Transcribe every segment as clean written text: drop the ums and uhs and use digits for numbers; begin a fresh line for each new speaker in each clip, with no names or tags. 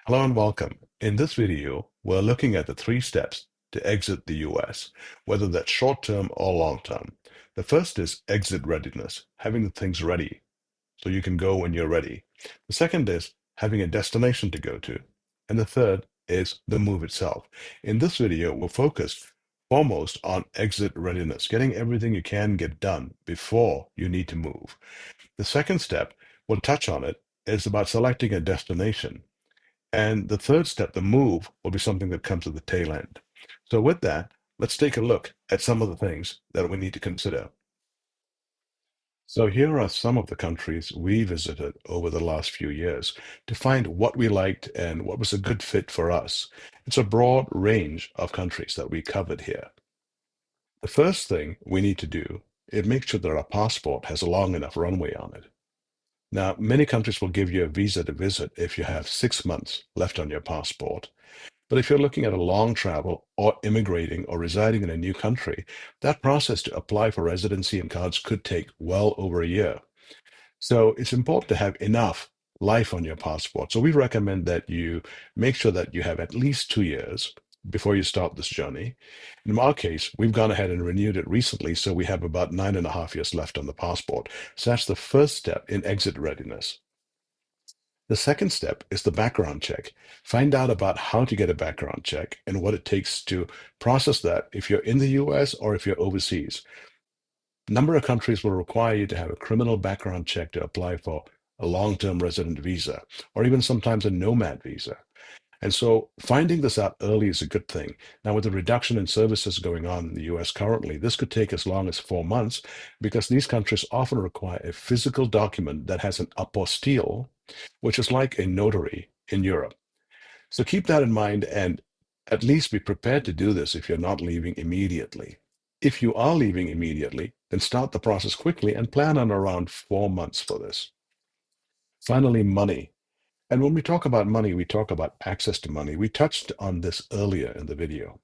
Hello and welcome. In this video, we're looking at the 3 steps to exit the US, whether that's short-term or long-term. The first is exit readiness, having the things ready so you can go when you're ready. The second is having a destination to go to. And the third is the move itself. In this video, we'll focus foremost on exit readiness, getting everything you can get done before you need to move. The second step, we'll touch on it, is about selecting a destination. And the third step, the move, will be something that comes at the tail end. So with that, let's take a look at some of the things that we need to consider. So here are some of the countries we visited over the last few years to find what we liked and what was a good fit for us. It's a broad range of countries that we covered here. The first thing we need to do is make sure that our passport has a long enough runway on it. Now, many countries will give you a visa to visit if you have 6 months left on your passport. But if you're looking at a long travel or immigrating or residing in a new country, that process to apply for residency and cards could take well over a year. So it's important to have enough life on your passport. So we recommend that you make sure that you have at least 2 years before you start this journey. In our case, we've gone ahead and renewed it recently, so we have about 9.5 years left on the passport. So that's the first step in exit readiness. The second step is the background check. Find out about how to get a background check and what it takes to process that if you're in the US or if you're overseas. A number of countries will require you to have a criminal background check to apply for a long-term resident visa or even sometimes a nomad visa. And so finding this out early is a good thing. Now, with the reduction in services going on in the US currently, this could take as long as 4 months because these countries often require a physical document that has an apostille, which is like a notary in Europe. So keep that in mind and at least be prepared to do this if you're not leaving immediately. If you are leaving immediately, then start the process quickly and plan on around 4 months for this. Finally, money. And when we talk about money, we talk about access to money. We touched on this earlier in the video.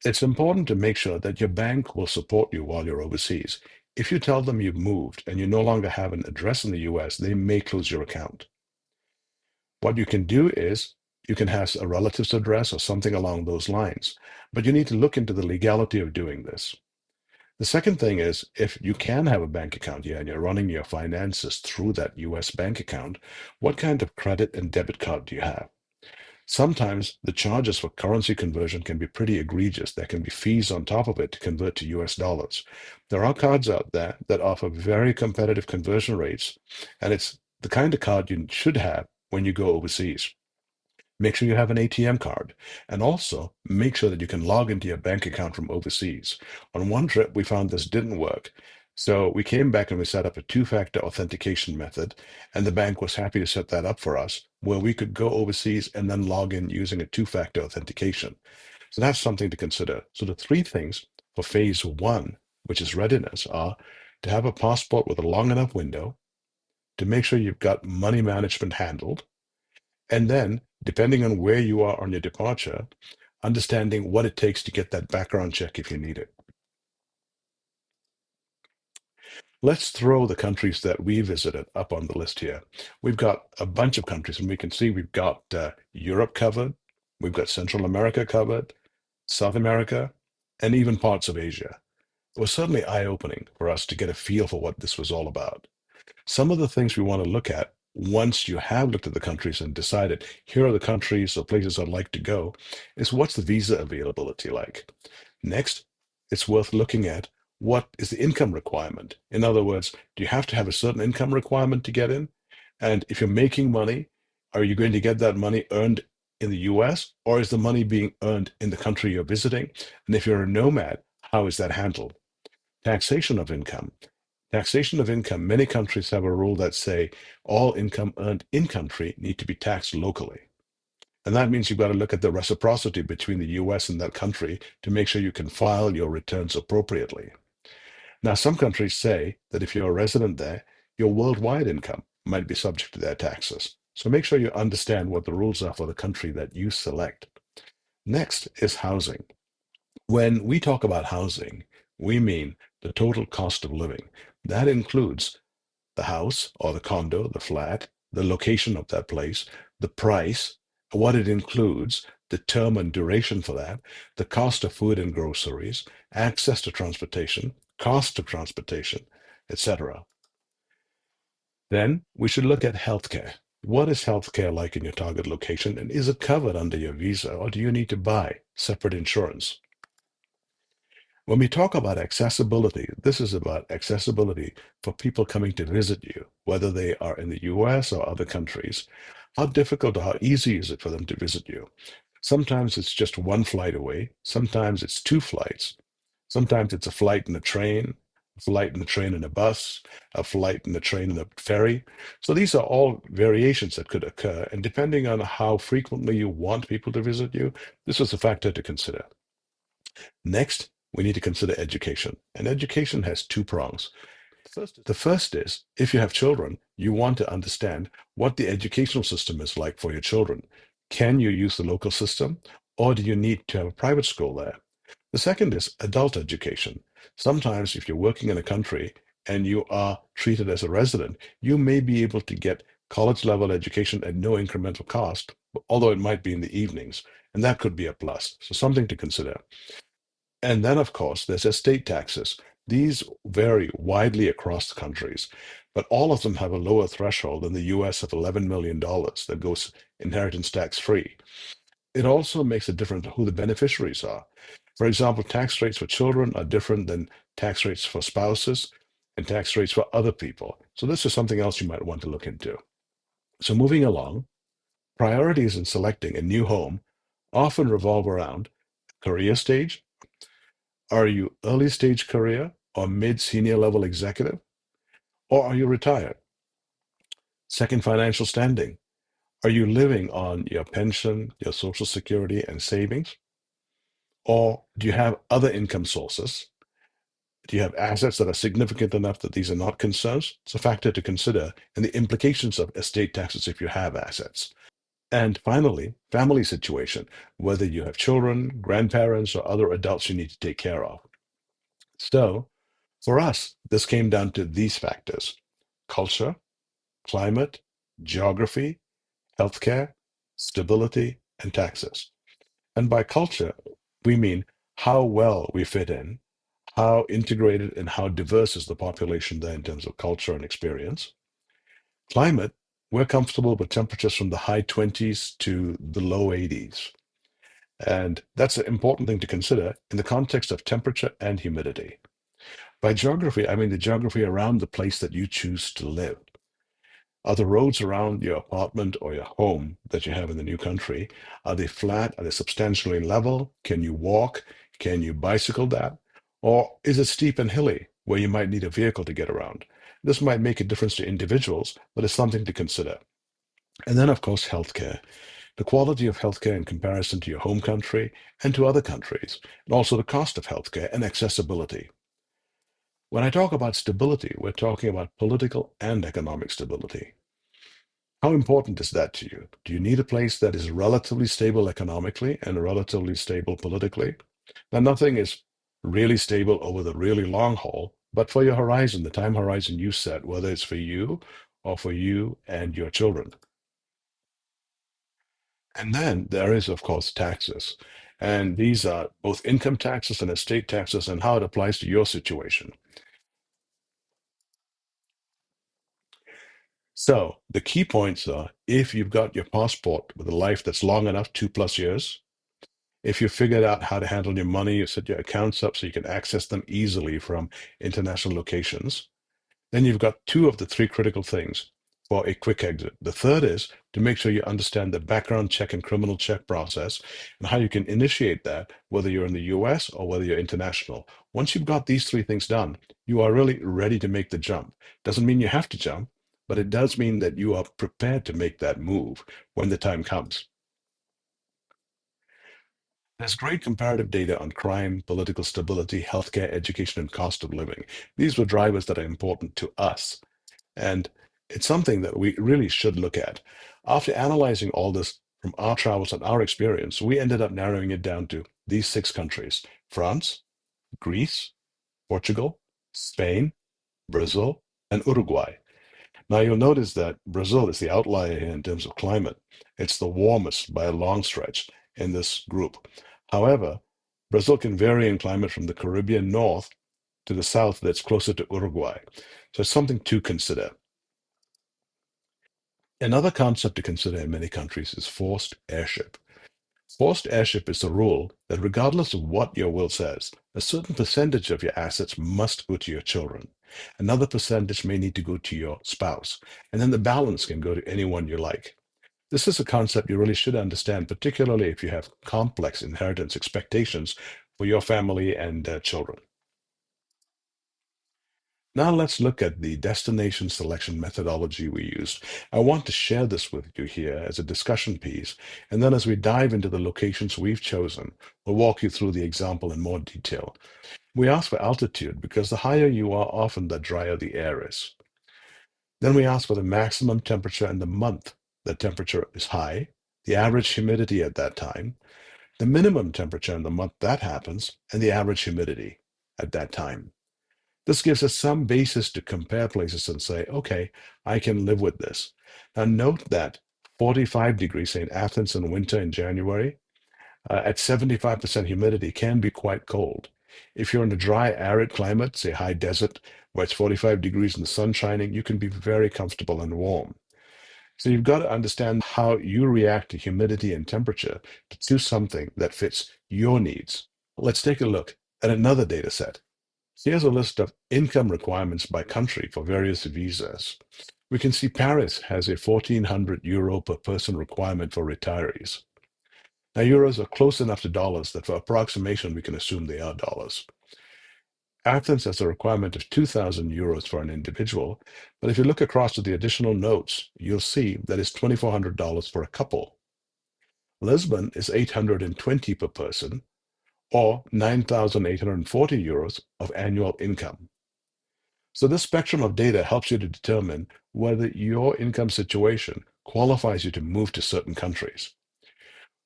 It's important to make sure that your bank will support you while you're overseas. If you tell them you've moved and you no longer have an address in the US, they may close your account. What you can do is you can have a relative's address or something along those lines, but you need to look into the legality of doing this. The second thing is if you can have a bank account here and you're running your finances through that US bank account, what kind of credit and debit card do you have? Sometimes the charges for currency conversion can be pretty egregious. There can be fees on top of it to convert to US dollars. There are cards out there that offer very competitive conversion rates, and it's the kind of card you should have when you go overseas. Make sure you have an ATM card, and also make sure that you can log into your bank account from overseas. On one trip, we found this didn't work. So we came back and we set up a two-factor authentication method, and the bank was happy to set that up for us, where we could go overseas and then log in using a two-factor authentication. So that's something to consider. So the 3 things for phase 1, which is readiness, are to have a passport with a long enough window, to make sure you've got money management handled, and then, depending on where you are on your departure, understanding what it takes to get that background check if you need it. Let's throw the countries that we visited up on the list here. We've got a bunch of countries, and we can see we've got Europe covered, we've got Central America covered, South America, and even parts of Asia. It was certainly eye-opening for us to get a feel for what this was all about. Some of the things we want to look at once you have looked at the countries and decided here are the countries or places I'd like to go is what's the visa availability like? Next, it's worth looking at what is the income requirement. In other words, do you have to have a certain income requirement to get in? And if you're making money, are you going to get that money earned in the US or is the money being earned in the country you're visiting? And if you're a nomad, how is that handled? Taxation of income. Taxation of income, many countries have a rule that say all income earned in country need to be taxed locally. And that means you've got to look at the reciprocity between the US and that country to make sure you can file your returns appropriately. Now, some countries say that if you're a resident there, your worldwide income might be subject to their taxes. So make sure you understand what the rules are for the country that you select. Next is housing. When we talk about housing, we mean the total cost of living. That includes the house or the condo, the flat, the location of that place, the price, what it includes, the term and duration for that, the cost of food and groceries, access to transportation, cost of transportation, etc. Then we should look at healthcare. What is healthcare like in your target location, and is it covered under your visa, or do you need to buy separate insurance? When we talk about accessibility, this is about accessibility for people coming to visit you, whether they are in the US or other countries. How difficult or how easy is it for them to visit you? Sometimes it's just one flight away. Sometimes it's two flights. Sometimes it's a flight and a train, a flight and a train and a bus, a flight and a train and a ferry. So these are all variations that could occur. And depending on how frequently you want people to visit you, this is a factor to consider. Next, we need to consider education. And education has two prongs. The first is if you have children, you want to understand what the educational system is like for your children. Can you use the local system, or do you need to have a private school there? The second is adult education. Sometimes, if you're working in a country and you are treated as a resident, you may be able to get college level education at no incremental cost, although it might be in the evenings, and that could be a plus. So, something to consider. And then, of course, there's estate taxes. These vary widely across countries, but all of them have a lower threshold in the US of $11 million dollars that goes inheritance tax free. It also makes a difference who the beneficiaries are. For example, tax rates for children are different than tax rates for spouses and tax rates for other people. So, this is something else you might want to look into. So, moving along, priorities in selecting a new home often revolve around career stage. Are you early stage career or mid senior level executive? Or are you retired? Second, financial standing. Are you living on your pension, your social security, and savings? Or do you have other income sources? Do you have assets that are significant enough that these are not concerns? It's a factor to consider, and the implications of estate taxes if you have assets. And finally, family situation, whether you have children, grandparents, or other adults you need to take care of. So, for us, this came down to these factors: culture, climate, geography, healthcare, stability, and taxes. And by culture, we mean how well we fit in, how integrated and how diverse is the population there in terms of culture and experience. Climate, we're comfortable with temperatures from the high 20s to the low 80s. And that's an important thing to consider in the context of temperature and humidity. By geography, I mean the geography around the place that you choose to live. Are the roads around your apartment or your home that you have in the new country, are they flat? Are they substantially level? Can you walk? Can you bicycle that? Or is it steep and hilly where you might need a vehicle to get around? This might make a difference to individuals, but it's something to consider. And then, of course, healthcare. The quality of healthcare in comparison to your home country and to other countries, and also the cost of healthcare and accessibility. When I talk about stability, we're talking about political and economic stability. How important is that to you? Do you need a place that is relatively stable economically and relatively stable politically? Now, nothing is really stable over the really long haul, but for your horizon, the time horizon you set, whether it's for you or for you and your children. And then there is, of course, taxes. And these are both income taxes and estate taxes and how it applies to your situation. So the key points are if you've got your passport with a life that's long enough, 2+ years, if you figured out how to handle your money, you set your accounts up so you can access them easily from international locations, then you've got two of the three critical things for a quick exit. The third is to make sure you understand the background check and criminal check process and how you can initiate that, whether you're in the US or whether you're international. Once you've got these three things done, you are really ready to make the jump. Doesn't mean you have to jump, but it does mean that you are prepared to make that move when the time comes. There's great comparative data on crime, political stability, healthcare, education, and cost of living. These were drivers that are important to us. And it's something that we really should look at. After analyzing all this from our travels and our experience, we ended up narrowing it down to these six countries: France, Greece, Portugal, Spain, Brazil, and Uruguay. Now you'll notice that Brazil is the outlier here in terms of climate. It's the warmest by a long stretch in this group. However, Brazil can vary in climate from the Caribbean north to the south that's closer to Uruguay. So it's something to consider. Another concept to consider in many countries is forced heirship. Forced heirship is the rule that regardless of what your will says, a certain percentage of your assets must go to your children. Another percentage may need to go to your spouse, and then the balance can go to anyone you like. This is a concept you really should understand, particularly if you have complex inheritance expectations for your family and children. Now let's look at the destination selection methodology we used. I want to share this with you here as a discussion piece, and then as we dive into the locations we've chosen, we'll walk you through the example in more detail. We ask for altitude because the higher you are, often the drier the air is. Then we ask for the maximum temperature in the month the temperature is high, the average humidity at that time, the minimum temperature in the month that happens, and the average humidity at that time. This gives us some basis to compare places and say, okay, I can live with this. Now, note that 45 degrees, say in Athens in winter in January, at 75% humidity can be quite cold. If you're in a dry, arid climate, say high desert, where it's 45 degrees and the sun shining, you can be very comfortable and warm. So you've got to understand how you react to humidity and temperature to choose something that fits your needs. Let's take a look at another data set. Here's a list of income requirements by country for various visas. We can see Paris has a 1,400 euro per person requirement for retirees. Now, euros are close enough to dollars that for approximation, we can assume they are dollars. Athens has a requirement of 2,000 euros for an individual, but if you look across to the additional notes, you'll see that it's $2,400 for a couple. Lisbon is 820 per person, or 9,840 euros of annual income. So this spectrum of data helps you to determine whether your income situation qualifies you to move to certain countries.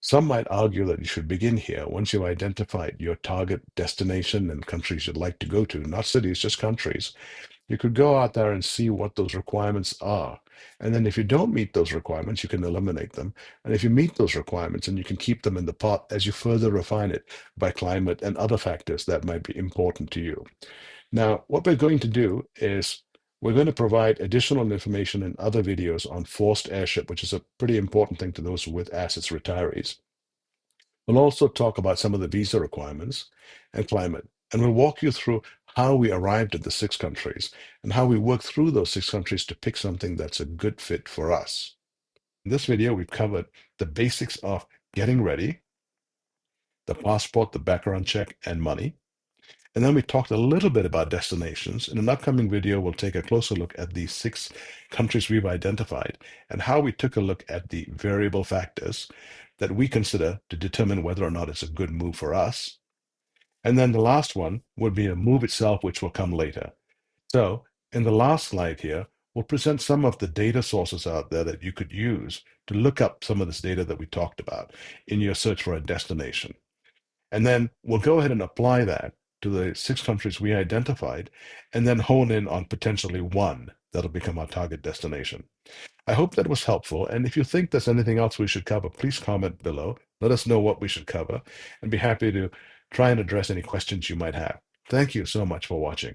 Some might argue that you should begin here once you've identified your target destination and countries you'd like to go to, not cities, just countries. You could go out there and see what those requirements are. And then if you don't meet those requirements, you can eliminate them. And if you meet those requirements, and you can keep them in the pot as you further refine it by climate and other factors that might be important to you. Now, what we're going to do is we're going to provide additional information in other videos on forced heirship, which is a pretty important thing to those with assets retirees. We'll also talk about some of the visa requirements and climate, and we'll walk you through how we arrived at the 6 countries and how we work through those 6 countries to pick something that's a good fit for us. In this video, we've covered the basics of getting ready, the passport, the background check, and money. And then we talked a little bit about destinations. In an upcoming video, we'll take a closer look at the 6 countries we've identified and how we took a look at the variable factors that we consider to determine whether or not it's a good move for us. And then the last one would be a move itself, which will come later. So in the last slide here, we'll present some of the data sources out there that you could use to look up some of this data that we talked about in your search for a destination. And then we'll go ahead and apply that to the 6 countries we identified, and then hone in on potentially one that'll become our target destination. I hope that was helpful. And if you think there's anything else we should cover, please comment below. Let us know what we should cover, and be happy to try and address any questions you might have. Thank you so much for watching.